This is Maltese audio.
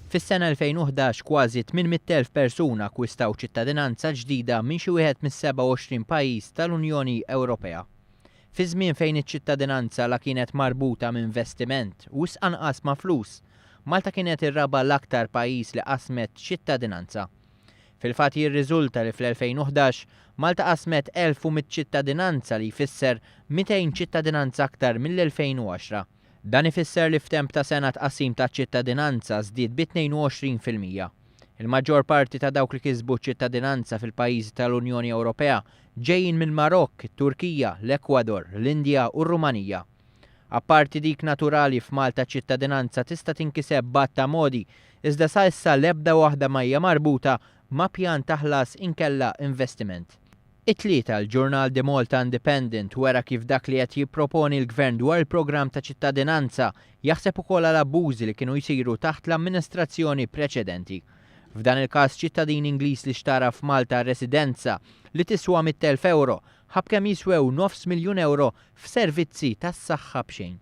Fis-sena 2011 kważi 800,000 persuna akkwistaw ċittadinanza ġdida minn xi wieħed mis-27 pajjiż tal-Unjoni Ewropea. Fi żmien fejn iċ-ċittadinanza la kienet marbuta m'investiment u anqas ma' flus, Malta kienet ir-raba l-aktar pajjiż li qasmet ċittadinanza. Fil-fatt jirriżulta li fl-2011 Malta qasmet 1,100 ċittadinanza li jfisser 200 ċittadinanza aktar mill-2010. Dan ifisser li f'temp ta' sena tqassim ta' ċittadinanza żdied b'22%. Il-maġġor parti ta' dawk li kisbu ċittadinanza fil-pajjiżi tal-Unjoni Ewropea ġejjin minn Marokk, Turkija, l-Ekwador, l-Indja u r-Rumanija. Apparti dik naturali f'Malta ċittadinanza tista' tinkiseb b'att ta' modi, iżda sa issa l-ebda waħda ma hija marbuta ma' pjan taħlas inkella investiment. It-tlieta l-ġurnal The Malta Independent wera kif dak li qed jipproponi l-Gvern dwar il-programm ta' ċittadinanza jaħseb ukoll għal abbużi li kienu jsiru taħt l-amministrazzjoni preċedenti. F'dan il-każ ċittadin Ingliż li xtara f'Malta residenza li tiswa €100,000 ħabkemm jiswew €900,000 f'servizzi tas-saħħa b'xejn.